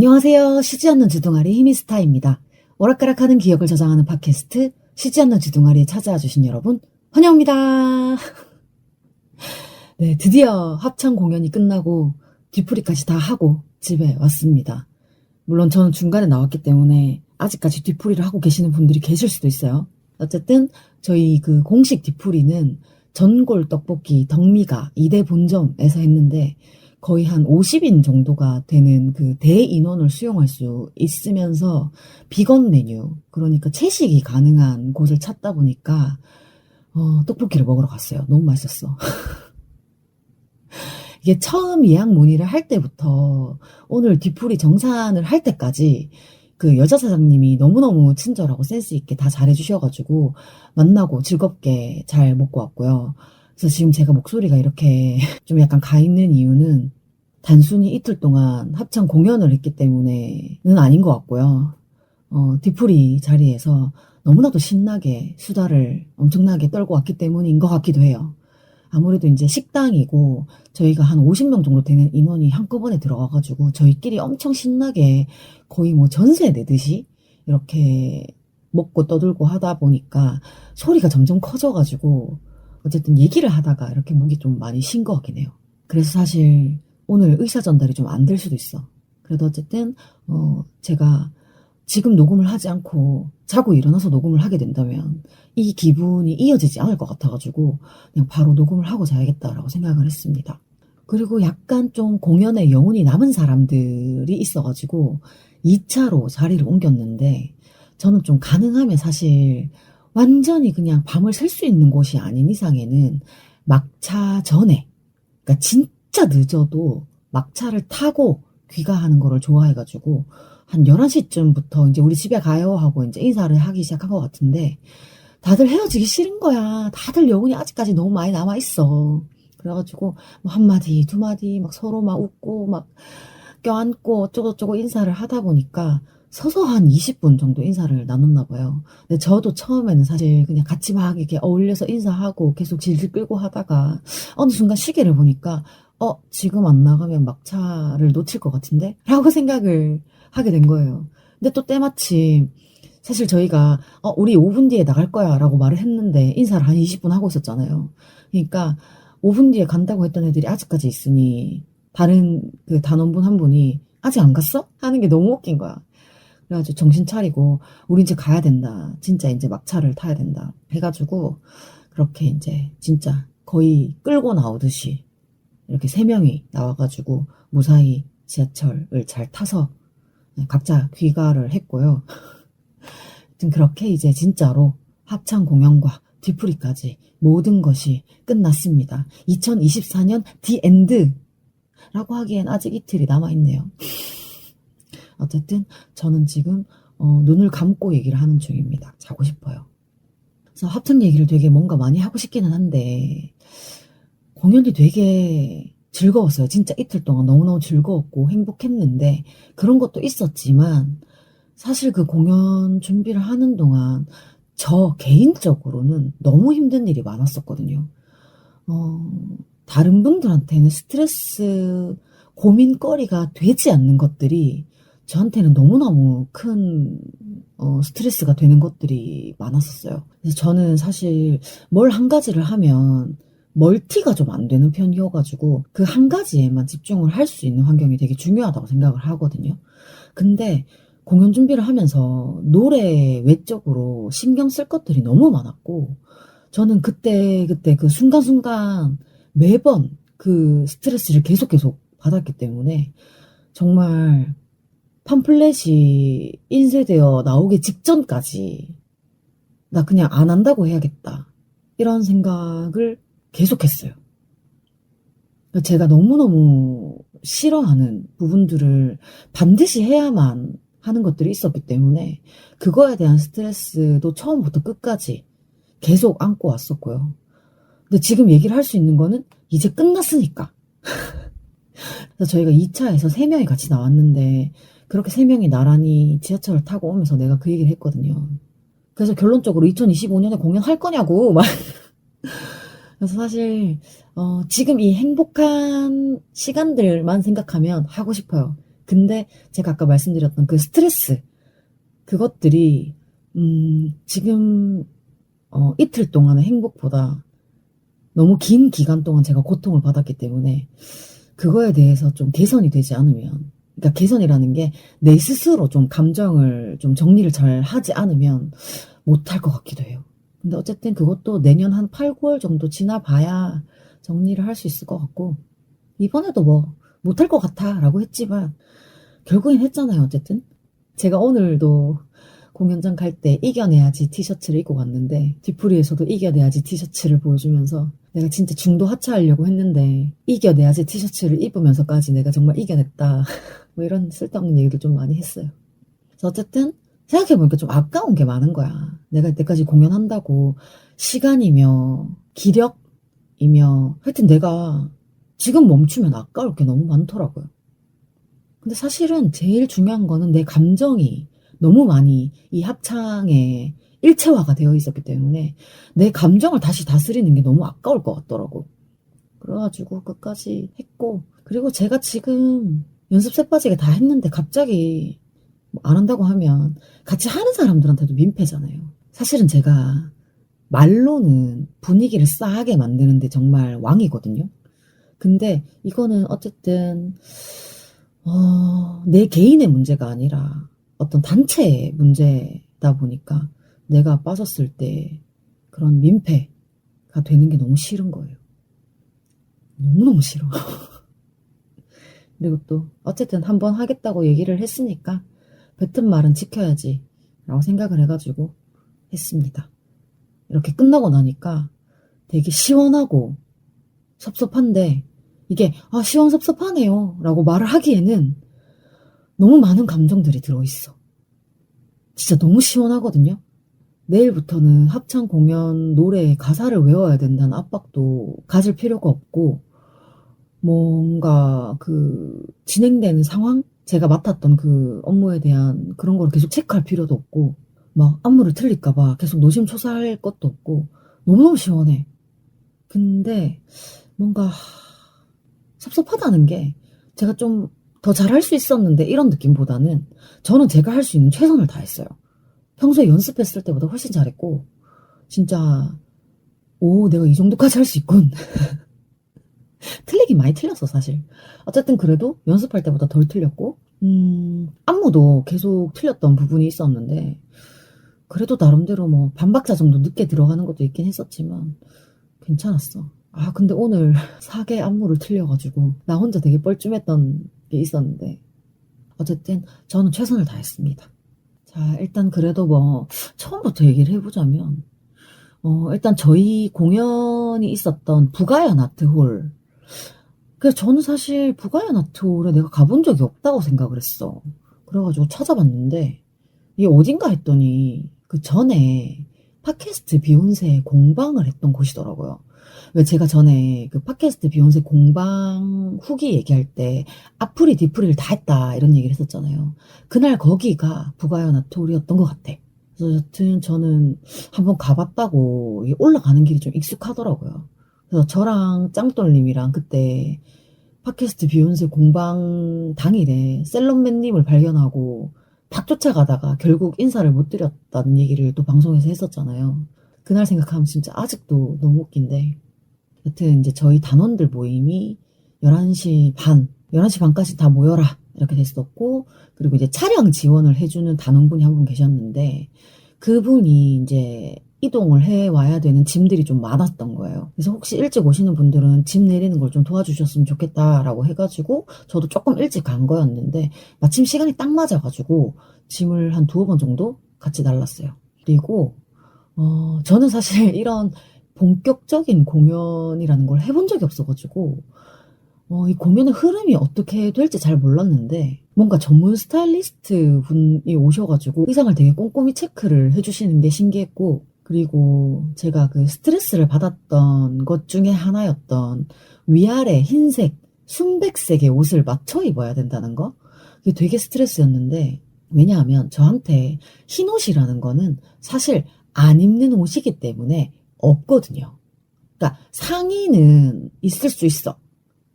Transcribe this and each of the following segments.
안녕하세요. 쉬지 않는 주둥아리 히미스타입니다. 오락가락하는 기억을 저장하는 팟캐스트 쉬지 않는 주둥아리에 찾아와 주신 여러분 환영합니다. 네, 드디어 합창 공연이 끝나고 뒤풀이까지 다 하고 집에 왔습니다. 물론 저는 중간에 나왔기 때문에 아직까지 뒤풀이를 하고 계시는 분들이 계실 수도 있어요. 어쨌든 저희 그 공식 뒤풀이는 전골 떡볶이 덕미가 2대 본점에서 했는데 거의 한 50인 정도가 되는 그 대인원을 수용할 수 있으면서 비건 메뉴, 그러니까 채식이 가능한 곳을 찾다 보니까 떡볶이를 먹으러 갔어요. 너무 맛있었어. 이게 처음 예약 문의를 할 때부터 오늘 뒤풀이 정산을 할 때까지 그 여자 사장님이 너무너무 친절하고 센스 있게 다 잘해주셔가지고 만나고 즐겁게 잘 먹고 왔고요. 그래서 지금 제가 목소리가 이렇게 좀 약간 가 있는 이유는 단순히 이틀 동안 합창 공연을 했기 때문에는 아닌 것 같고요. 뒤풀이 자리에서 너무나도 신나게 수다를 엄청나게 떨고 왔기 때문인 것 같기도 해요. 아무래도 이제 식당이고 저희가 한 50명 정도 되는 인원이 한꺼번에 들어가가지고 저희끼리 엄청 신나게 거의 뭐 전세 내듯이 이렇게 먹고 떠들고 하다 보니까 소리가 점점 커져가지고 어쨌든 얘기를 하다가 이렇게 목이 좀 많이 쉰 것 같긴 해요. 그래서 사실 오늘 의사 전달이 좀 안 될 수도 있어. 그래도 어쨌든 제가 지금 녹음을 하지 않고 자고 일어나서 녹음을 하게 된다면 이 기분이 이어지지 않을 것 같아가지고 그냥 바로 녹음을 하고 자야겠다라고 생각을 했습니다. 그리고 약간 좀 공연에 여운이 남은 사람들이 있어가지고 2차로 자리를 옮겼는데 저는 좀 가능하면 사실 완전히 그냥 밤을 샐 수 있는 곳이 아닌 이상에는 막차 전에, 그러니까 진짜 늦어도 막차를 타고 귀가하는 거를 좋아해가지고 한 11시쯤부터 이제 우리 집에 가요 하고 이제 인사를 하기 시작한 것 같은데 다들 헤어지기 싫은 거야. 다들 여운이 아직까지 너무 많이 남아있어. 그래가지고 뭐 한마디, 두마디 막 서로 막 웃고 막 껴안고 어쩌고저쩌고 인사를 하다 보니까 서서 한 20분 정도 인사를 나눴나 봐요. 근데 저도 처음에는 사실 그냥 같이 막 이렇게 어울려서 인사하고 계속 질질 끌고 하다가 어느 순간 시계를 보니까 지금 안 나가면 막차를 놓칠 것 같은데? 라고 생각을 하게 된 거예요. 근데 또 때마침 사실 저희가 우리 5분 뒤에 나갈 거야 라고 말을 했는데 인사를 한 20분 하고 있었잖아요. 그러니까 5분 뒤에 간다고 했던 애들이 아직까지 있으니 다른 그 단원분 한 분이 아직 안 갔어? 하는 게 너무 웃긴 거야. 그래가지고 정신 차리고 우리 이제 가야 된다. 진짜 이제 막차를 타야 된다. 해가지고 그렇게 이제 진짜 거의 끌고 나오듯이 이렇게 3명이 나와가지고 무사히 지하철을 잘 타서 각자 귀가를 했고요. 그렇게 이제 진짜로 합창 공연과 뒤풀이까지 모든 것이 끝났습니다. 2024년 디 엔드라고 하기엔 아직 이틀이 남아있네요. 어쨌든 저는 지금 눈을 감고 얘기를 하는 중입니다. 자고 싶어요. 그래서 합창 얘기를 되게 뭔가 많이 하고 싶기는 한데 공연이 되게 즐거웠어요. 진짜 이틀 동안 너무너무 즐거웠고 행복했는데 그런 것도 있었지만 사실 그 공연 준비를 하는 동안 저 개인적으로는 너무 힘든 일이 많았었거든요. 다른 분들한테는 스트레스, 고민거리가 되지 않는 것들이 저한테는 너무너무 큰 스트레스가 되는 것들이 많았었어요. 그래서 저는 사실 뭘 한 가지를 하면 멀티가 좀 안 되는 편이어가지고 그 한 가지에만 집중을 할 수 있는 환경이 되게 중요하다고 생각을 하거든요. 근데 공연 준비를 하면서 노래 외적으로 신경 쓸 것들이 너무 많았고 저는 그때 그 순간순간 매번 그 스트레스를 계속 받았기 때문에 정말 팜플렛이 인쇄되어 나오기 직전까지 나 그냥 안 한다고 해야겠다 이런 생각을 계속했어요. 제가 너무너무 싫어하는 부분들을 반드시 해야만 하는 것들이 있었기 때문에 그거에 대한 스트레스도 처음부터 끝까지 계속 안고 왔었고요. 근데 지금 얘기를 할 수 있는 거는 이제 끝났으니까. 그래서 저희가 2차에서 3명이 같이 나왔는데 그렇게 3명이 나란히 지하철을 타고 오면서 내가 그 얘기를 했거든요. 그래서 결론적으로 2025년에 공연할 거냐고 막. 그래서 사실 지금 이 행복한 시간들만 생각하면 하고 싶어요. 근데 제가 아까 말씀드렸던 그 스트레스, 그것들이 지금 이틀 동안의 행복보다 너무 긴 기간 동안 제가 고통을 받았기 때문에 그거에 대해서 좀 개선이 되지 않으면, 그러니까 개선이라는 게 내 스스로 좀 감정을 좀 정리를 잘 하지 않으면 못할 것 같기도 해요. 근데 어쨌든 그것도 내년 한 8, 9월 정도 지나봐야 정리를 할 수 있을 것 같고, 이번에도 뭐 못할 것 같아 라고 했지만 결국엔 했잖아요. 어쨌든 제가 오늘도 공연장 갈 때 이겨내야지 티셔츠를 입고 갔는데, 뒤풀이에서도 이겨내야지 티셔츠를 보여주면서 내가 진짜 중도 하차하려고 했는데 이겨내야지 티셔츠를 입으면서까지 내가 정말 이겨냈다. 뭐 이런 쓸데없는 얘기를 좀 많이 했어요. 그래서 어쨌든 생각해보니까 좀 아까운 게 많은 거야. 내가 이때까지 공연한다고 시간이며 기력이며 하여튼 내가 지금 멈추면 아까울 게 너무 많더라고요. 근데 사실은 제일 중요한 거는 내 감정이 너무 많이 이 합창에 일체화가 되어 있었기 때문에 내 감정을 다시 다스리는 게 너무 아까울 것 같더라고. 그래가지고 끝까지 했고, 그리고 제가 지금 연습 새 빠지게 다 했는데 갑자기 뭐안 한다고 하면 같이 하는 사람들한테도 민폐잖아요. 사실은 제가 말로는 분위기를 싸하게 만드는데 정말 왕이거든요. 근데 이거는 어쨌든 내 개인의 문제가 아니라 어떤 단체의 문제다 보니까 내가 빠졌을 때 그런 민폐가 되는 게 너무 싫은 거예요. 너무너무 싫어. 그리고 또 어쨌든 한번 하겠다고 얘기를 했으니까 뱉은 말은 지켜야지 라고 생각을 해가지고 했습니다. 이렇게 끝나고 나니까 되게 시원하고 섭섭한데, 이게 시원섭섭하네요 라고 말을 하기에는 너무 많은 감정들이 들어있어. 진짜 너무 시원하거든요. 내일부터는 합창 공연 노래 가사를 외워야 된다는 압박도 가질 필요가 없고, 뭔가 그 진행되는 상황? 제가 맡았던 그 업무에 대한 그런 걸 계속 체크할 필요도 없고, 막 안무를 틀릴까봐 계속 노심초사할 것도 없고, 너무너무 시원해. 근데 뭔가 섭섭하다는 게, 제가 좀 더 잘할 수 있었는데 이런 느낌보다는 저는 제가 할 수 있는 최선을 다했어요. 평소에 연습했을 때보다 훨씬 잘했고, 진짜 내가 이 정도까지 할 수 있군. 틀리긴 많이 틀렸어 사실. 어쨌든 그래도 연습할 때보다 덜 틀렸고, 안무도 계속 틀렸던 부분이 있었는데 그래도 나름대로 뭐 반박자 정도 늦게 들어가는 것도 있긴 했었지만 괜찮았어. 근데 오늘 4개 안무를 틀려가지고 나 혼자 되게 뻘쭘했던 게 있었는데, 어쨌든 저는 최선을 다했습니다. 자, 일단 그래도 뭐 처음부터 얘기를 해보자면, 일단 저희 공연이 있었던 부가연 아트홀, 그래서 저는 사실 부가연 아트홀에 내가 가본 적이 없다고 생각을 했어. 그래가지고 찾아봤는데 이게 어딘가 했더니 그 전에 팟캐스트 비욘세 공방을 했던 곳이더라고요. 왜 제가 전에 그 팟캐스트 비욘세 공방 후기 얘기할 때 앞풀이 뒤풀이를 다 했다 이런 얘기를 했었잖아요. 그날 거기가 부가연 아트홀이었던 것 같아. 그래서 여튼 저는 한번 가봤다고 올라가는 길이 좀 익숙하더라고요. 그래서 저랑 짱돌님이랑 그때 팟캐스트 비욘세 공방 당일에 셀럽맨님을 발견하고 딱 쫓아가다가 결국 인사를 못 드렸다는 얘기를 또 방송에서 했었잖아요. 그날 생각하면 진짜 아직도 너무 웃긴데, 여튼 이제 저희 단원들 모임이 11시 반, 11시 반까지 다 모여라 이렇게 됐었고, 그리고 이제 차량 지원을 해주는 단원분이 한 분 계셨는데 그분이 이제 이동을 해와야 되는 짐들이 좀 많았던 거예요. 그래서 혹시 일찍 오시는 분들은 짐 내리는 걸 좀 도와주셨으면 좋겠다라고 해가지고 저도 조금 일찍 간 거였는데 마침 시간이 딱 맞아가지고 짐을 한 2번 정도 같이 날랐어요. 그리고 저는 사실 이런 본격적인 공연이라는 걸 해본 적이 없어가지고 이 공연의 흐름이 어떻게 될지 잘 몰랐는데, 뭔가 전문 스타일리스트 분이 오셔가지고 의상을 되게 꼼꼼히 체크를 해주시는 게 신기했고, 그리고 제가 그 스트레스를 받았던 것 중에 하나였던 위아래 흰색, 순백색의 옷을 맞춰 입어야 된다는 거? 그게 되게 스트레스였는데, 왜냐하면 저한테 흰 옷이라는 거는 사실 안 입는 옷이기 때문에 없거든요. 그러니까 상의는 있을 수 있어.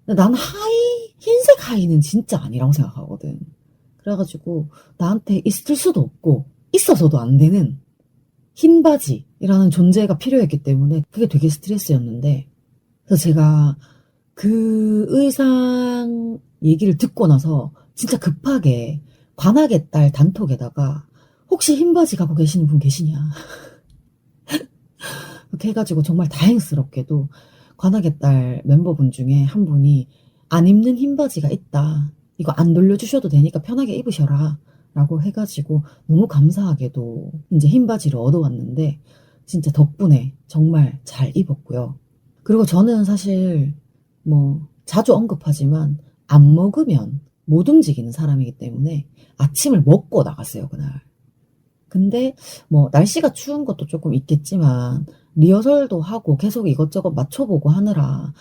난 하의 흰색 하의는 진짜 아니라고 생각하거든. 그래가지고 나한테 있을 수도 없고 있어서도 안 되는 흰 바지라는 존재가 필요했기 때문에 그게 되게 스트레스였는데, 그래서 제가 그 의상 얘기를 듣고 나서 진짜 급하게 관악의 딸 단톡에다가 혹시 흰 바지 갖고 계시는 분 계시냐 그렇게 해가지고 정말 다행스럽게도 관악의 딸 멤버분 중에 한 분이 안 입는 흰 바지가 있다. 이거 안 돌려주셔도 되니까 편하게 입으셔라. 라고 해가지고 너무 감사하게도 이제 흰 바지를 얻어왔는데 진짜 덕분에 정말 잘 입었고요. 그리고 저는 사실 뭐 자주 언급하지만 안 먹으면 못 움직이는 사람이기 때문에 아침을 먹고 나갔어요, 그날. 근데 뭐 날씨가 추운 것도 조금 있겠지만 리허설도 하고 계속 이것저것 맞춰보고 하느라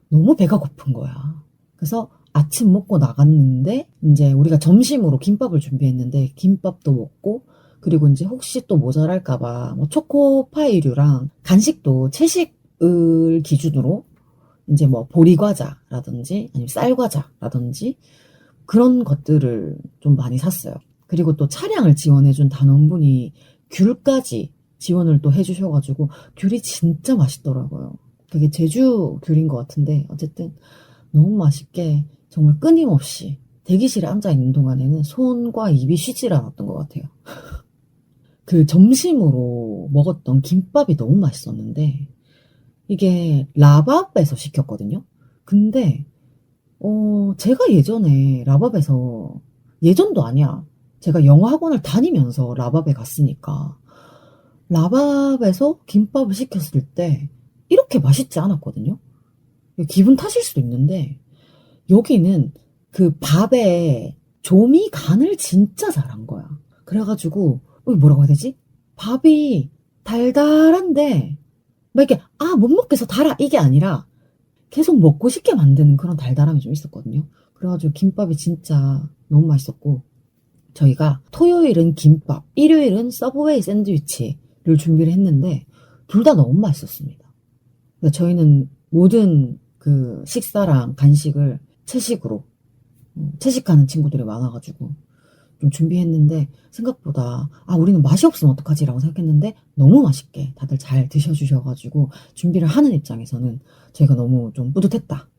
너무 배가 고픈 거야. 그래서 아침 먹고 나갔는데 이제 우리가 점심으로 김밥을 준비했는데 김밥도 먹고, 그리고 이제 혹시 또 모자랄까봐 뭐 초코파이류랑 간식도 채식을 기준으로 이제 뭐 보리과자라든지 아니면 쌀과자라든지 그런 것들을 좀 많이 샀어요. 그리고 또 차량을 지원해준 단원분이 귤까지 지원을 또 해주셔가지고 귤이 진짜 맛있더라고요. 그게 제주 귤인 것 같은데 어쨌든 너무 맛있게 정말 끊임없이 대기실에 앉아있는 동안에는 손과 입이 쉬질 않았던 것 같아요. 그 점심으로 먹었던 김밥이 너무 맛있었는데 이게 라밥에서 시켰거든요. 근데 제가 예전에 라밥에서, 예전도 아니야. 제가 영어 학원을 다니면서 라밥에 갔으니까 라밥에서 김밥을 시켰을 때 이렇게 맛있지 않았거든요. 기분 탓일 수도 있는데 여기는 그 밥에 조미 간을 진짜 잘한 거야. 그래가지고 뭐라고 해야 되지? 밥이 달달한데 막 이렇게 못 먹겠어 달아 이게 아니라 계속 먹고 싶게 만드는 그런 달달함이 좀 있었거든요. 그래가지고 김밥이 진짜 너무 맛있었고, 저희가 토요일은 김밥, 일요일은 서브웨이 샌드위치를 준비를 했는데 둘 다 너무 맛있었습니다. 근데 저희는 모든 그 식사랑 간식을 채식으로, 채식하는 친구들이 많아가지고 좀 준비했는데 생각보다 우리는 맛이 없으면 어떡하지라고 생각했는데 너무 맛있게 다들 잘 드셔주셔가지고 준비를 하는 입장에서는 저희가 너무 좀 뿌듯했다.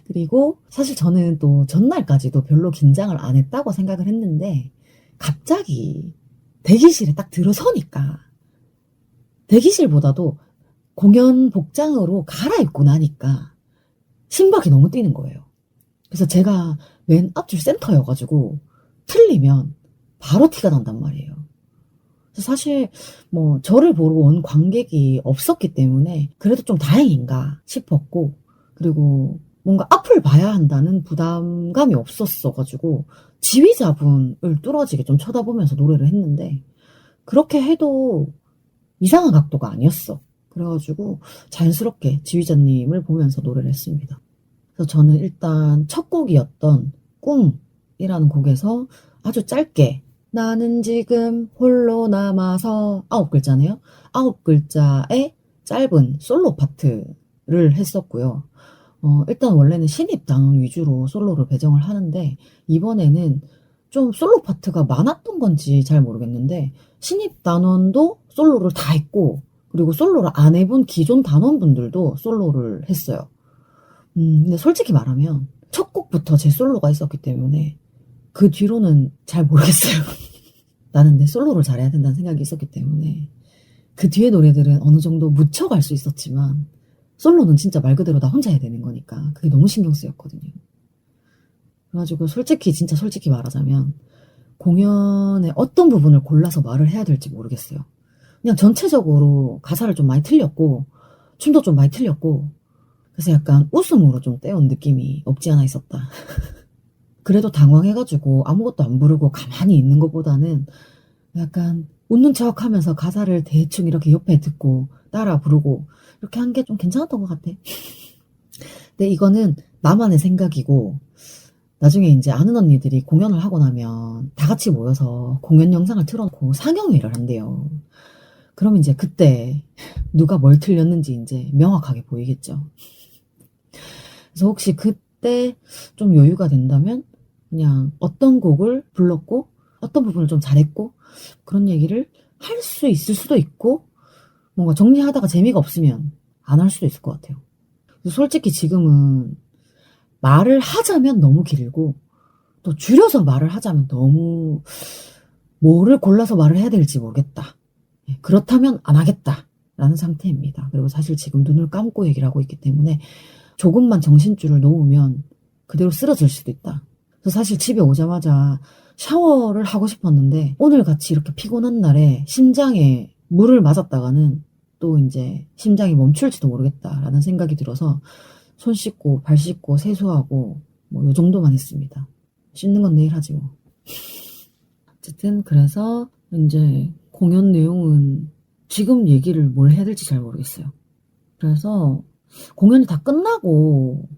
그리고 사실 저는 또 전날까지도 별로 긴장을 안 했다고 생각을 했는데 갑자기 대기실에 딱 들어서니까 대기실보다도 공연 복장으로 갈아입고 나니까 심박이 너무 뛰는 거예요. 그래서 제가 맨 앞줄 센터여가지고 틀리면 바로 티가 난단 말이에요. 그래서 사실 뭐 저를 보러 온 관객이 없었기 때문에 그래도 좀 다행인가 싶었고, 그리고 뭔가 앞을 봐야 한다는 부담감이 없었어가지고 지휘자분을 뚫어지게 좀 쳐다보면서 노래를 했는데 그렇게 해도 이상한 각도가 아니었어. 그래가지고 자연스럽게 지휘자님을 보면서 노래를 했습니다. 그래서 저는 일단 첫 곡이었던 꿈이라는 곡에서 아주 짧게 나는 지금 홀로 남아서 9글자네요. 9글자의 짧은 솔로 파트를 했었고요. 일단 원래는 신입 단원 위주로 솔로를 배정을 하는데 이번에는 좀 솔로 파트가 많았던 건지 잘 모르겠는데 신입 단원도 솔로를 다 했고, 그리고 솔로를 안 해본 기존 단원분들도 솔로를 했어요. 근데 솔직히 말하면 첫 곡부터 제 솔로가 있었기 때문에 그 뒤로는 잘 모르겠어요. 나는 내 솔로를 잘해야 된다는 생각이 있었기 때문에 그 뒤에 노래들은 어느 정도 묻혀갈 수 있었지만 솔로는 진짜 말 그대로 나 혼자 해야 되는 거니까 그게 너무 신경 쓰였거든요. 그래가지고 진짜 솔직히 말하자면 공연의 어떤 부분을 골라서 말을 해야 될지 모르겠어요. 그냥 전체적으로 가사를 좀 많이 틀렸고 춤도 좀 많이 틀렸고 그래서 약간 웃음으로 좀 때운 느낌이 없지 않아 있었다. 그래도 당황해가지고 아무것도 안 부르고 가만히 있는 것보다는 약간 웃는 척 하면서 가사를 대충 이렇게 옆에 듣고 따라 부르고 이렇게 한 게 좀 괜찮았던 것 같아. 근데 이거는 나만의 생각이고 나중에 이제 아는 언니들이 공연을 하고 나면 다 같이 모여서 공연 영상을 틀어놓고 상영회를 한대요. 그럼 이제 그때 누가 뭘 틀렸는지 이제 명확하게 보이겠죠. 그래서 혹시 때 좀 여유가 된다면 그냥 어떤 곡을 불렀고 어떤 부분을 좀 잘했고 그런 얘기를 할 수 있을 수도 있고 뭔가 정리하다가 재미가 없으면 안 할 수도 있을 것 같아요. 솔직히 지금은 말을 하자면 너무 길고 또 줄여서 말을 하자면 너무 뭐를 골라서 말을 해야 될지 모르겠다. 그렇다면 안 하겠다. 라는 상태입니다. 그리고 사실 지금 눈을 감고 얘기를 하고 있기 때문에 조금만 정신줄을 놓으면 그대로 쓰러질 수도 있다. 그래서 사실 집에 오자마자 샤워를 하고 싶었는데 오늘 같이 이렇게 피곤한 날에 심장에 물을 맞았다가는 또 이제 심장이 멈출지도 모르겠다라는 생각이 들어서 손 씻고 발 씻고 세수하고 뭐 요 정도만 했습니다. 씻는 건 내일 하지 뭐. 어쨌든 그래서 이제 공연 내용은 지금 얘기를 뭘 해야 될지 잘 모르겠어요. 그래서 공연이 다 끝나고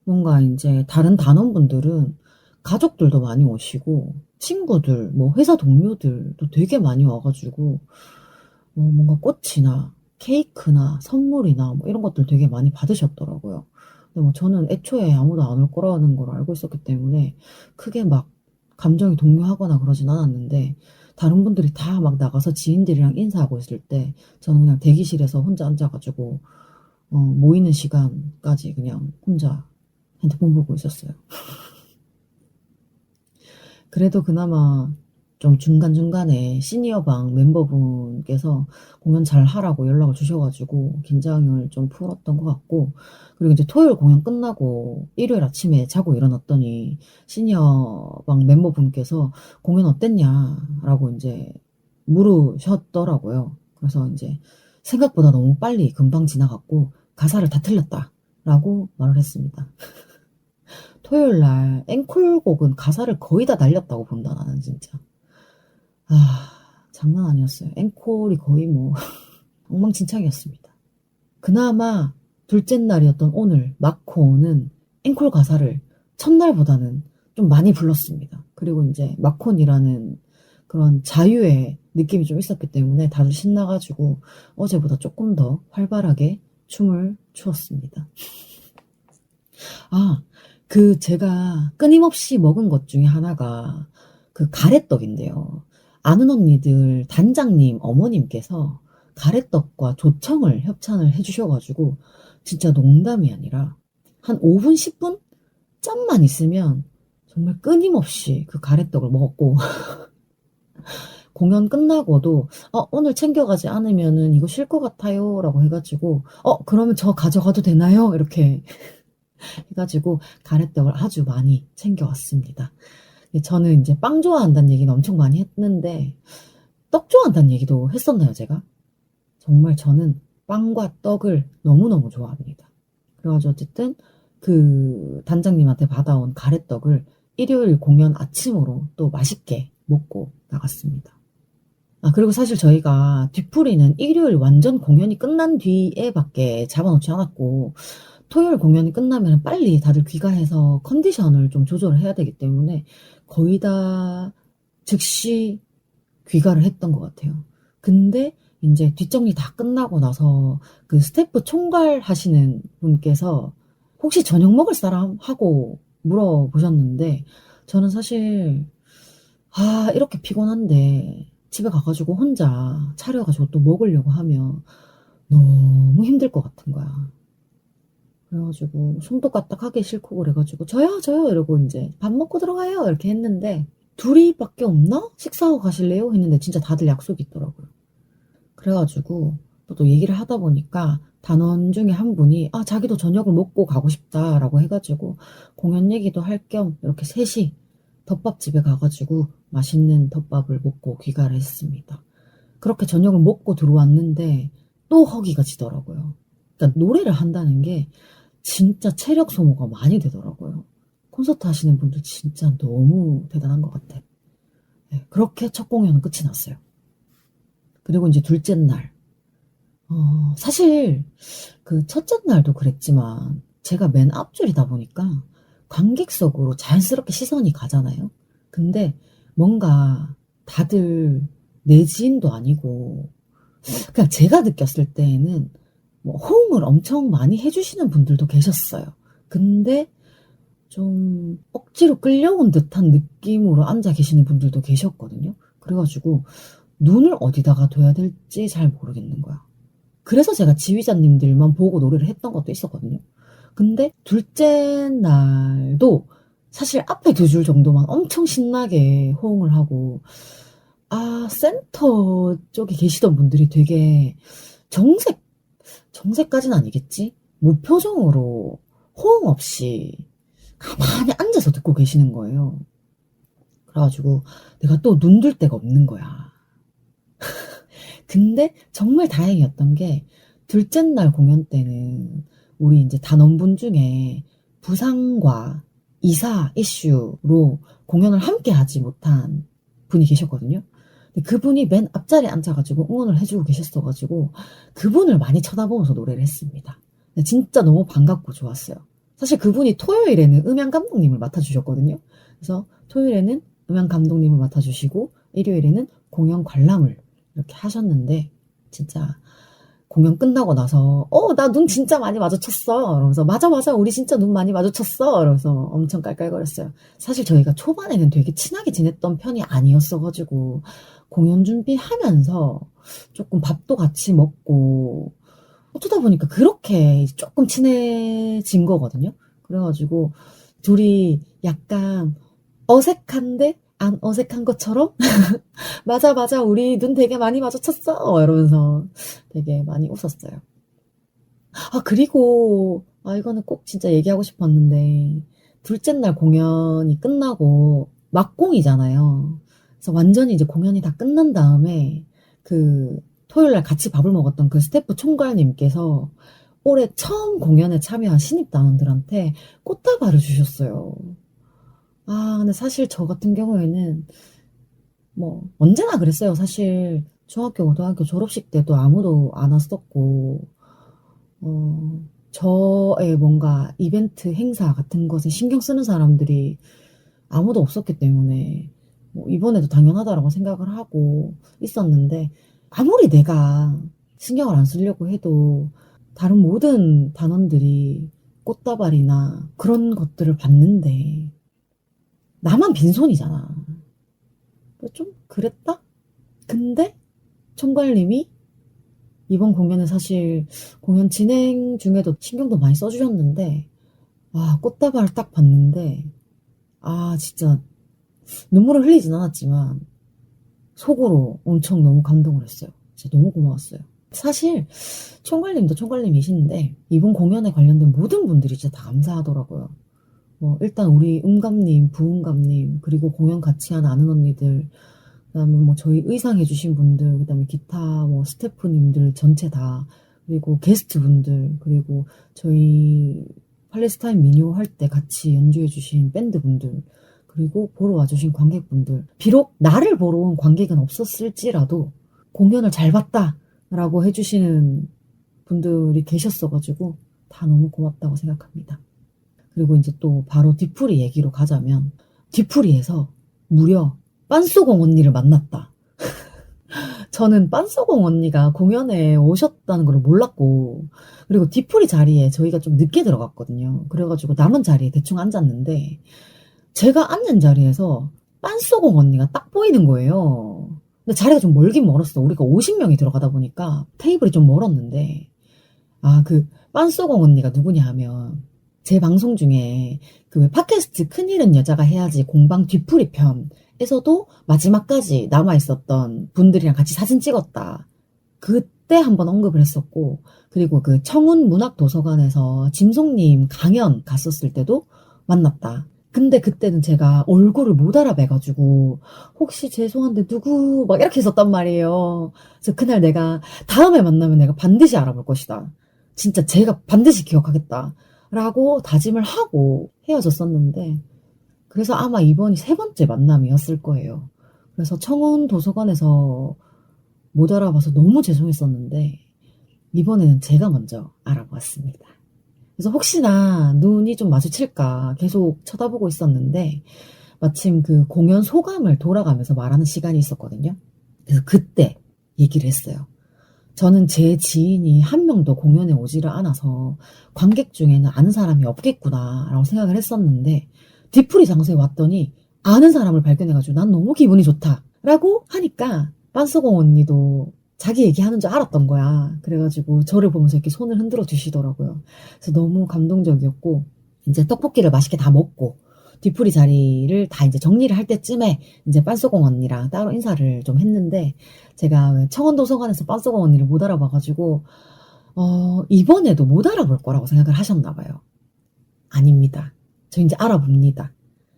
뭔가 이제 다른 단원분들은 가족들도 많이 오시고 친구들, 뭐 회사 동료들도 되게 많이 와가지고 뭔가 꽃이나 케이크나 선물이나 뭐 이런 것들 되게 많이 받으셨더라고요. 근데 뭐 저는 애초에 아무도 안 올 거라는 걸 알고 있었기 때문에 크게 막 감정이 동요하거나 그러진 않았는데 다른 분들이 다 막 나가서 지인들이랑 인사하고 있을 때 저는 그냥 대기실에서 혼자 앉아가지고 모이는 시간까지 그냥 혼자 핸드폰 보고 있었어요. 그래도 그나마 좀 중간중간에 시니어방 멤버분께서 공연 잘 하라고 연락을 주셔가지고 긴장을 좀 풀었던 것 같고, 그리고 이제 토요일 공연 끝나고 일요일 아침에 자고 일어났더니 시니어방 멤버분께서 공연 어땠냐라고 이제 물으셨더라고요. 그래서 이제 생각보다 너무 빨리 금방 지나갔고 가사를 다 틀렸다라고 말을 했습니다. 토요일 날 앵콜곡은 가사를 거의 다 날렸다고 본다, 나는 진짜. 아, 장난 아니었어요. 앵콜이 거의 뭐, 엉망진창이었습니다. 그나마 둘째 날이었던 오늘, 마코는 앵콜 가사를 첫날보다는 좀 많이 불렀습니다. 그리고 이제 마콘이라는 그런 자유의 느낌이 좀 있었기 때문에 다들 신나가지고 어제보다 조금 더 활발하게 춤을 추었습니다. 아, 제가 끊임없이 먹은 것 중에 하나가 그 가래떡인데요. 아는 언니들 단장님 어머님께서 가래떡과 조청을 협찬을 해주셔가지고 진짜 농담이 아니라 한 5분, 10분? 짬만 있으면 정말 끊임없이 그 가래떡을 먹었고 공연 끝나고도 오늘 챙겨가지 않으면은 이거 쉴 것 같아요 라고 해가지고 그러면 저 가져가도 되나요? 이렇게 해가지고 가래떡을 아주 많이 챙겨왔습니다. 저는 이제 빵 좋아한다는 얘기는 엄청 많이 했는데 떡 좋아한다는 얘기도 했었나요, 제가? 정말 저는 빵과 떡을 너무너무 좋아합니다. 그래가지고 어쨌든 그 단장님한테 받아온 가래떡을 일요일 공연 아침으로 또 맛있게 먹고 나갔습니다. 그리고 사실 저희가 뒤풀이는 일요일 완전 공연이 끝난 뒤에 밖에 잡아놓지 않았고 토요일 공연이 끝나면 빨리 다들 귀가해서 컨디션을 좀 조절을 해야 되기 때문에 거의 다 즉시 귀가를 했던 것 같아요. 근데 이제 뒷정리 다 끝나고 나서 그 스태프 총괄 하시는 분께서 혹시 저녁 먹을 사람? 하고 물어보셨는데 저는 사실 이렇게 피곤한데 집에 가가지고 혼자 차려가지고 또 먹으려고 하면 너무 힘들 것 같은 거야. 그래가지고 손도 까딱하기 싫고 그래가지고 저요 이러고 이제 밥 먹고 들어가요 이렇게 했는데 둘이밖에 없나? 식사하고 가실래요? 했는데 진짜 다들 약속이 있더라고요. 그래가지고 또 얘기를 하다 보니까 단원 중에 한 분이 자기도 저녁을 먹고 가고 싶다라고 해가지고 공연 얘기도 할 겸 이렇게 셋이 덮밥집에 가가지고 맛있는 덮밥을 먹고 귀가를 했습니다. 그렇게 저녁을 먹고 들어왔는데 또 허기가 지더라고요. 그러니까 노래를 한다는 게 진짜 체력 소모가 많이 되더라고요. 콘서트 하시는 분들 진짜 너무 대단한 것 같아. 네, 그렇게 첫 공연은 끝이 났어요. 그리고 이제 둘째 날. 사실 그 첫째 날도 그랬지만 제가 맨 앞줄이다 보니까 관객석으로 자연스럽게 시선이 가잖아요. 근데 뭔가 다들 내 지인도 아니고 그냥 제가 느꼈을 때에는 뭐 호응을 엄청 많이 해주시는 분들도 계셨어요. 근데 좀 억지로 끌려온 듯한 느낌으로 앉아 계시는 분들도 계셨거든요. 그래가지고 눈을 어디다가 둬야 될지 잘 모르겠는 거야. 그래서 제가 지휘자님들만 보고 노래를 했던 것도 있었거든요. 근데 둘째 날도 사실 앞에 두 줄 정도만 엄청 신나게 호응을 하고, 센터 쪽에 계시던 분들이 되게 정색까지는 아니겠지? 무표정으로 호응 없이 가만히 앉아서 듣고 계시는 거예요. 그래가지고 내가 또 눈 둘 데가 없는 거야. 근데 정말 다행이었던 게 둘째 날 공연 때는 우리 이제 단원분 중에 부상과 이사 이슈로 공연을 함께 하지 못한 분이 계셨거든요. 근데 그분이 맨 앞자리에 앉아가지고 응원을 해주고 계셨어가지고 그분을 많이 쳐다보면서 노래를 했습니다. 진짜 너무 반갑고 좋았어요. 사실 그분이 토요일에는 음향 감독님을 맡아주셨거든요. 그래서 토요일에는 음향 감독님을 맡아주시고 일요일에는 공연 관람을 이렇게 하셨는데 진짜 공연 끝나고 나서 나 눈 진짜 많이 마주쳤어. 이러면서 맞아 우리 진짜 눈 많이 마주쳤어. 이러면서 엄청 깔깔거렸어요. 사실 저희가 초반에는 되게 친하게 지냈던 편이 아니었어가지고 공연 준비하면서 조금 밥도 같이 먹고 어쩌다 보니까 그렇게 조금 친해진 거거든요. 그래가지고 둘이 약간 어색한데 안 어색한 것처럼 맞아 우리 눈 되게 많이 마주쳤어 이러면서 되게 많이 웃었어요. 그리고 이거는 꼭 진짜 얘기하고 싶었는데 둘째 날 공연이 끝나고 막공이잖아요. 그래서 완전히 이제 공연이 다 끝난 다음에 그 토요일 날 같이 밥을 먹었던 그 스태프 총괄님께서 올해 처음 공연에 참여한 신입단원들한테 꽃다발을 주셨어요. 근데 사실 저 같은 경우에는 뭐 언제나 그랬어요. 사실 중학교, 고등학교 졸업식 때도 아무도 안 왔었고 저의 뭔가 이벤트 행사 같은 것에 신경 쓰는 사람들이 아무도 없었기 때문에 뭐 이번에도 당연하다라고 생각을 하고 있었는데 아무리 내가 신경을 안 쓰려고 해도 다른 모든 단원들이 꽃다발이나 그런 것들을 받는데 나만 빈손이잖아. 좀 그랬다? 근데 총괄님이 이번 공연은 사실 공연 진행 중에도 신경도 많이 써주셨는데 꽃다발을 딱 봤는데 진짜 눈물을 흘리진 않았지만 속으로 엄청 너무 감동을 했어요. 진짜 너무 고마웠어요. 사실 총괄님도 총괄님이신데 이번 공연에 관련된 모든 분들이 진짜 다 감사하더라고요. 일단 우리 음감님, 부음감님, 그리고 공연 같이 한 아는 언니들, 그다음에 뭐 저희 의상 해주신 분들, 그다음에 기타 뭐 스태프님들 전체 다, 그리고 게스트 분들, 그리고 저희 팔레스타인 민요 할 때 같이 연주해주신 밴드 분들, 그리고 보러 와주신 관객분들. 비록 나를 보러 온 관객은 없었을지라도 공연을 잘 봤다라고 해주시는 분들이 계셨어가지고 다 너무 고맙다고 생각합니다. 그리고 이제 또 바로 뒤풀이 얘기로 가자면 뒤풀이에서 무려 빤소공 언니를 만났다. 저는 빤소공 언니가 공연에 오셨다는 걸 몰랐고 그리고 뒤풀이 자리에 저희가 좀 늦게 들어갔거든요. 그래가지고 남은 자리에 대충 앉았는데 제가 앉은 자리에서 빤소공 언니가 딱 보이는 거예요. 근데 자리가 좀 멀긴 멀었어. 우리가 50명이 들어가다 보니까 테이블이 좀 멀었는데 그 빤소공 언니가 누구냐 하면 제 방송 중에 그 팟캐스트 큰일은 여자가 해야지 공방 뒤풀이 편에서도 마지막까지 남아있었던 분들이랑 같이 사진 찍었다. 그때 한번 언급을 했었고 그리고 그 청운 문학도서관에서 짐송님 강연 갔었을 때도 만났다. 근데 그때는 제가 얼굴을 못 알아뵈가지고 혹시 죄송한데 누구 막 이렇게 했었단 말이에요. 그래서 그날 내가 다음에 만나면 내가 반드시 알아볼 것이다. 진짜 제가 반드시 기억하겠다. 라고 다짐을 하고 헤어졌었는데 그래서 아마 이번이 세 번째 만남이었을 거예요. 그래서 청운 도서관에서 못 알아봐서 너무 죄송했었는데 이번에는 제가 먼저 알아보았습니다. 그래서 혹시나 눈이 좀 마주칠까 계속 쳐다보고 있었는데 마침 그 공연 소감을 돌아가면서 말하는 시간이 있었거든요. 그래서 그때 얘기를 했어요. 저는 제 지인이 한 명도 공연에 오지를 않아서 관객 중에는 아는 사람이 없겠구나라고 생각을 했었는데 뒤풀이 장소에 왔더니 아는 사람을 발견해가지고 난 너무 기분이 좋다라고 하니까 빤스공 언니도 자기 얘기하는 줄 알았던 거야. 그래가지고 저를 보면서 이렇게 손을 흔들어 주시더라고요. 그래서 너무 감동적이었고 이제 떡볶이를 맛있게 다 먹고 뒤풀이 자리를 다 이제 정리를 할 때쯤에 이제 빤스공 언니랑 따로 인사를 좀 했는데 제가 청원도서관에서 빤스공 언니를 못 알아봐가지고 이번에도 못 알아볼 거라고 생각을 하셨나 봐요. 아닙니다. 저 이제 알아봅니다.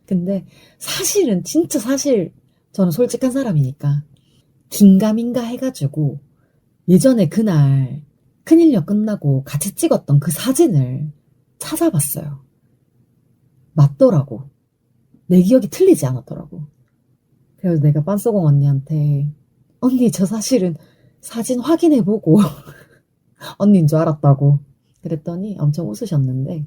근데 사실은 진짜 사실 저는 솔직한 사람이니까 긴가민가 해가지고 예전에 그날 큰일녀 끝나고 같이 찍었던 그 사진을 찾아봤어요. 맞더라고. 내 기억이 틀리지 않았더라고. 그래서 내가 빤소공 언니한테 언니 저 사실은 사진 확인해보고 언니인 줄 알았다고 그랬더니 엄청 웃으셨는데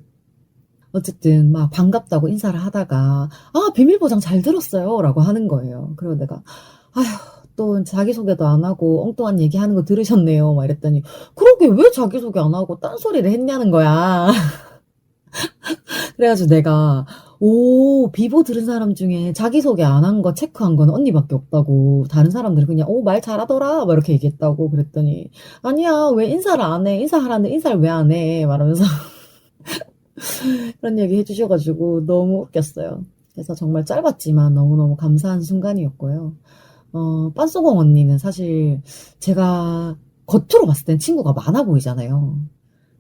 어쨌든 막 반갑다고 인사를 하다가 아 비밀보장 잘 들었어요 라고 하는 거예요. 그리고 내가 아휴 또 자기소개도 안 하고 엉뚱한 얘기하는 거 들으셨네요 막 이랬더니 그러게 왜 자기소개 안 하고 딴소리를 했냐는 거야. 그래가지고 내가 오 비보 들은 사람 중에 자기소개 안 한 거 체크한 건 언니밖에 없다고 다른 사람들은 그냥 오 말 잘하더라 막 이렇게 얘기했다고 그랬더니 아니야 왜 인사를 안 해 인사하라는데 인사를 왜 안 해 말하면서 그런 얘기 해주셔가지고 너무 웃겼어요. 그래서 정말 짧았지만 너무너무 감사한 순간이었고요. 빤소공 언니는 사실 제가 겉으로 봤을 땐 친구가 많아 보이잖아요.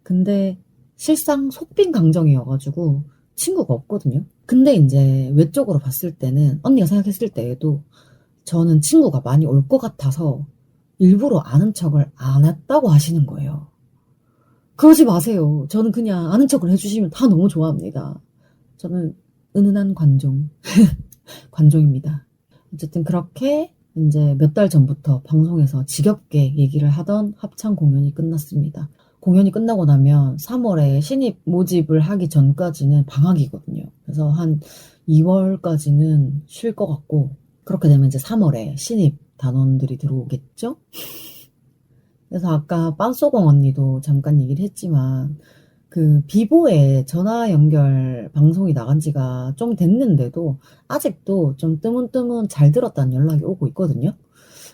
근데 실상 속빈 강정이어가지고 친구가 없거든요. 근데 이제 외적으로 봤을 때는 언니가 생각했을 때에도 저는 친구가 많이 올 것 같아서 일부러 아는 척을 안 했다고 하시는 거예요. 그러지 마세요. 저는 그냥 아는 척을 해주시면 다 너무 좋아합니다. 저는 은은한 관종입니다. 어쨌든 그렇게 이제 몇 달 전부터 방송에서 지겹게 얘기를 하던 합창 공연이 끝났습니다. 공연이 끝나고 나면 3월에 신입 모집을 하기 전까지는 방학이거든요. 그래서 한 2월까지는 쉴 것 같고 그렇게 되면 이제 3월에 신입 단원들이 들어오겠죠? 그래서 아까 빤소공 언니도 잠깐 얘기를 했지만 그 비보의 전화 연결 방송이 나간 지가 좀 됐는데도 아직도 좀 뜨문뜨문 잘 들었다는 연락이 오고 있거든요.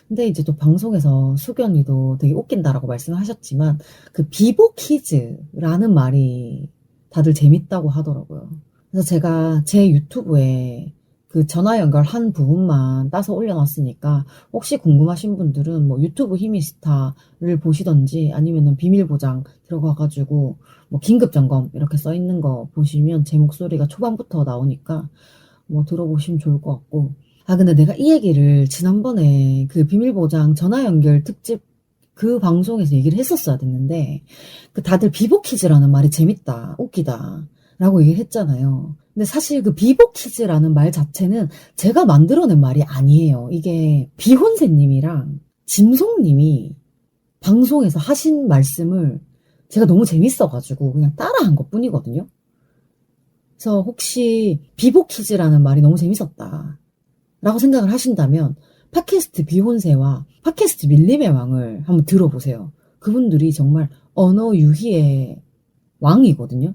근데 이제 또 방송에서 수견이도 되게 웃긴다라고 말씀을 하셨지만 그 비보 키즈라는 말이 다들 재밌다고 하더라고요. 그래서 제가 제 유튜브에 그 전화 연결한 부분만 따서 올려놨으니까 혹시 궁금하신 분들은 뭐 유튜브 히미스타를 보시던지 아니면은 비밀보장 들어가가지고 뭐 긴급점검 이렇게 써있는 거 보시면 제 목소리가 초반부터 나오니까 뭐 들어보시면 좋을 것 같고 아 근데 내가 이 얘기를 지난번에 그 비밀보장 전화 연결 특집 그 방송에서 얘기를 했었어야 됐는데 그 다들 비보키즈라는 말이 재밌다 웃기다 라고 얘기를 했잖아요. 근데 사실 그 비보키즈라는 말 자체는 제가 만들어낸 말이 아니에요. 이게 비혼세님이랑 짐송님이 방송에서 하신 말씀을 제가 너무 재밌어가지고 그냥 따라한 것 뿐이거든요. 그래서 혹시 비보키즈라는 말이 너무 재밌었다 라고 생각을 하신다면 팟캐스트 비혼세와 팟캐스트 밀림의 왕을 한번 들어보세요. 그분들이 정말 언어 유희의 왕이거든요.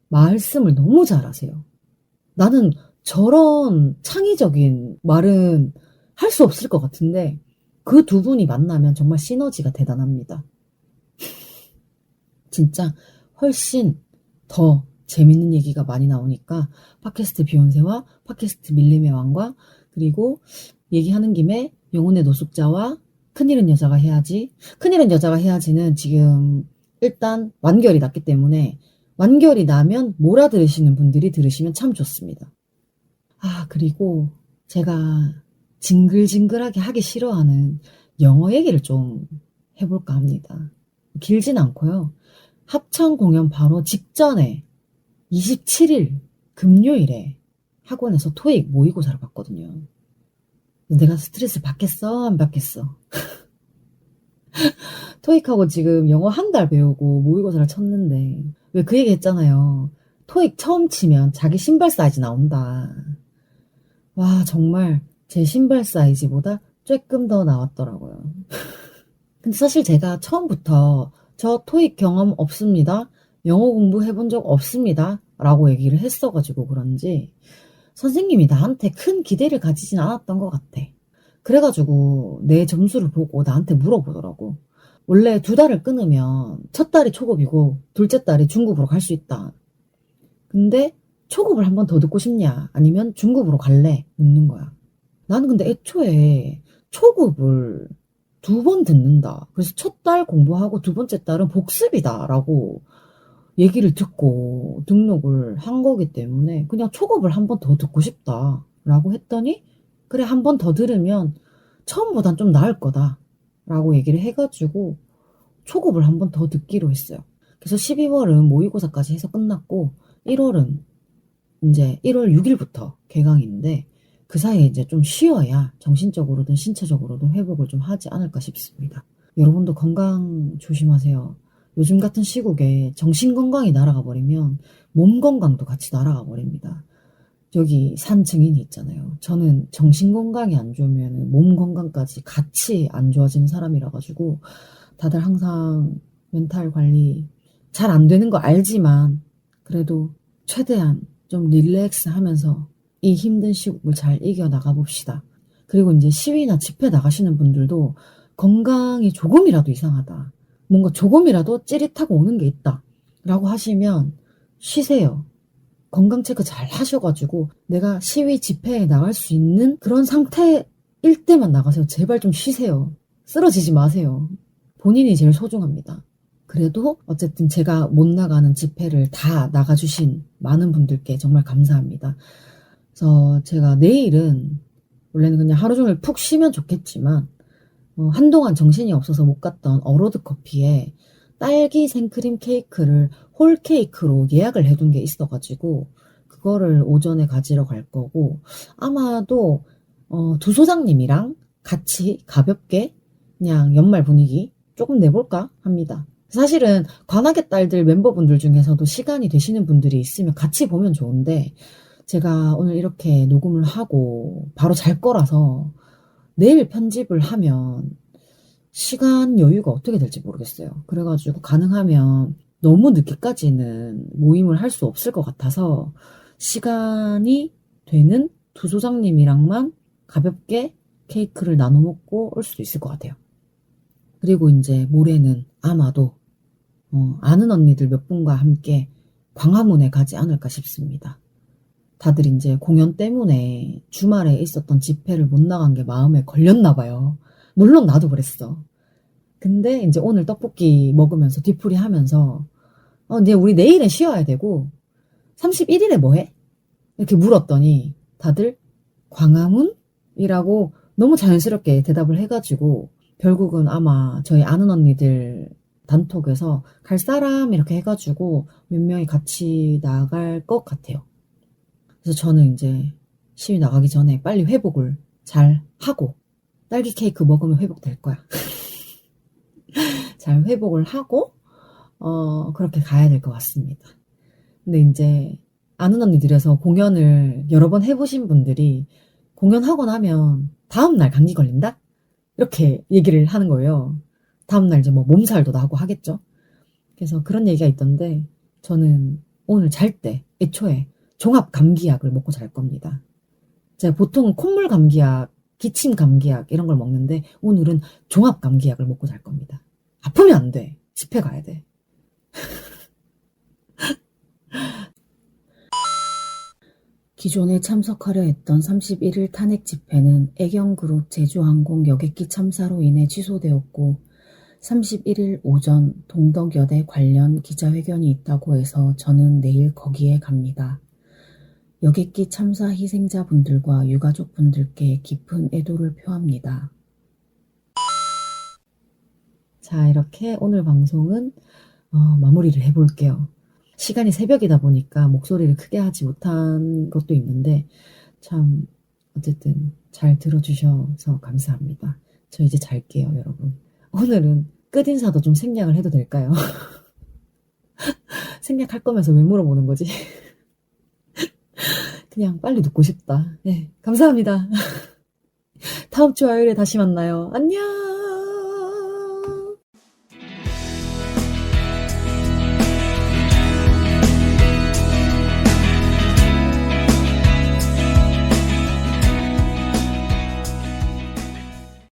말씀을 너무 잘하세요. 나는 저런 창의적인 말은 할 수 없을 것 같은데 그 두 분이 만나면 정말 시너지가 대단합니다. 진짜 훨씬 더 재밌는 얘기가 많이 나오니까 팟캐스트 비욘세와 팟캐스트 밀림의 왕과 그리고 얘기하는 김에 영혼의 노숙자와 큰일은 여자가 해야지. 큰일은 여자가 해야지는 지금 일단 완결이 났기 때문에 완결이 나면 몰아들으시는 분들이 들으시면 참 좋습니다. 아, 그리고 제가 징글징글하게 하기 싫어하는 영어 얘기를 좀 해볼까 합니다. 길진 않고요. 합창 공연 바로 직전에 27일 금요일에 학원에서 토익 모의고사를 봤거든요. 내가 스트레스 받겠어? 안 받겠어? 토익하고 지금 영어 한 달 배우고 모의고사를 쳤는데 왜 그 얘기 했잖아요. 토익 처음 치면 자기 신발 사이즈 나온다. 와 정말 제 신발 사이즈보다 조금 더 나왔더라고요. 근데 사실 제가 처음부터 저 토익 경험 없습니다. 영어 공부해본 적 없습니다. 라고 얘기를 했어가지고 그런지 선생님이 나한테 큰 기대를 가지진 않았던 것 같아. 그래가지고 내 점수를 보고 나한테 물어보더라고. 원래 두 달을 끊으면 첫 달이 초급이고 둘째 달이 중급으로 갈 수 있다. 근데 초급을 한 번 더 듣고 싶냐? 아니면 중급으로 갈래? 묻는 거야. 나는 근데 애초에 초급을 두 번 듣는다. 그래서 첫 달 공부하고 두 번째 달은 복습이다. 라고 얘기를 듣고 등록을 한 거기 때문에 그냥 초급을 한 번 더 듣고 싶다. 라고 했더니 그래, 한 번 더 들으면 처음보단 좀 나을 거다. 라고 얘기를 해가지고 초급을 한 번 더 듣기로 했어요. 그래서 12월은 모의고사까지 해서 끝났고 1월은 이제 1월 6일부터 개강인데 그 사이에 이제 좀 쉬어야 정신적으로든 신체적으로든 회복을 좀 하지 않을까 싶습니다. 여러분도 건강 조심하세요. 요즘 같은 시국에 정신 건강이 날아가 버리면 몸 건강도 같이 날아가 버립니다. 여기 산 증인이 있잖아요. 저는 정신 건강이 안 좋으면 몸 건강까지 같이 안 좋아지는 사람이라 가지고 다들 항상 멘탈 관리 잘 안 되는 거 알지만 그래도 최대한 좀 릴렉스 하면서 이 힘든 시국을 잘 이겨나가 봅시다. 그리고 이제 시위나 집회 나가시는 분들도 건강이 조금이라도 이상하다. 뭔가 조금이라도 찌릿하고 오는 게 있다. 라고 하시면 쉬세요. 건강 체크 잘 하셔가지고 내가 시위 집회에 나갈 수 있는 그런 상태일 때만 나가세요. 제발 좀 쉬세요. 쓰러지지 마세요. 본인이 제일 소중합니다. 그래도 어쨌든 제가 못 나가는 집회를 다 나가주신 많은 분들께 정말 감사합니다. 그래서 제가 내일은 원래는 그냥 하루 종일 푹 쉬면 좋겠지만 한동안 정신이 없어서 못 갔던 어로드 커피에 딸기 생크림 케이크를 홀 케이크로 예약을 해둔 게 있어가지고 그거를 오전에 가지러 갈 거고 아마도 두 소장님이랑 같이 가볍게 그냥 연말 분위기 조금 내볼까 합니다. 사실은 관악의 딸들 멤버분들 중에서도 시간이 되시는 분들이 있으면 같이 보면 좋은데 제가 오늘 이렇게 녹음을 하고 바로 잘 거라서 내일 편집을 하면 시간 여유가 어떻게 될지 모르겠어요. 그래가지고 가능하면 너무 늦게까지는 모임을 할 수 없을 것 같아서 시간이 되는 두 소장님이랑만 가볍게 케이크를 나눠 먹고 올 수도 있을 것 같아요. 그리고 이제 모레는 아마도 아는 언니들 몇 분과 함께 광화문에 가지 않을까 싶습니다. 다들 이제 공연 때문에 주말에 있었던 집회를 못 나간 게 마음에 걸렸나 봐요. 물론 나도 그랬어. 근데 이제 오늘 떡볶이 먹으면서 뒤풀이 하면서 이제 우리 내일은 쉬어야 되고 31일에 뭐 해? 이렇게 물었더니 다들 광화문이라고 너무 자연스럽게 대답을 해가지고 결국은 아마 저희 아는 언니들 단톡에서 갈 사람 이렇게 해가지고 몇 명이 같이 나갈 것 같아요. 그래서 저는 이제 시위 나가기 전에 빨리 회복을 잘 하고 딸기 케이크 먹으면 회복될 거야. 잘 회복을 하고 그렇게 가야 될 것 같습니다. 근데 이제 아는 언니들에서 공연을 여러 번 해보신 분들이 공연하고 나면 다음날 감기 걸린다? 이렇게 얘기를 하는 거예요. 다음날 이제 뭐 몸살도 나고 하겠죠. 그래서 그런 얘기가 있던데 저는 오늘 잘 때 애초에 종합 감기약을 먹고 잘 겁니다. 제가 보통 콧물 감기약, 기침 감기약 이런 걸 먹는데 오늘은 종합 감기약을 먹고 잘 겁니다. 아프면 안 돼. 집회 가야 돼. 기존에 참석하려 했던 31일 탄핵 집회는 애경그룹 제주항공 여객기 참사로 인해 취소되었고 31일 오전 동덕여대 관련 기자회견이 있다고 해서 저는 내일 거기에 갑니다. 여객기 참사 희생자분들과 유가족분들께 깊은 애도를 표합니다. 자, 이렇게 오늘 방송은 마무리를 해볼게요. 시간이 새벽이다 보니까 목소리를 크게 하지 못한 것도 있는데 참 어쨌든 잘 들어주셔서 감사합니다. 저 이제 잘게요, 여러분. 오늘은 끝인사도 좀 생략을 해도 될까요? 생략할 거면서 왜 물어보는 거지? 그냥 빨리 눕고 싶다. 네, 감사합니다. 다음 주 화요일에 다시 만나요. 안녕!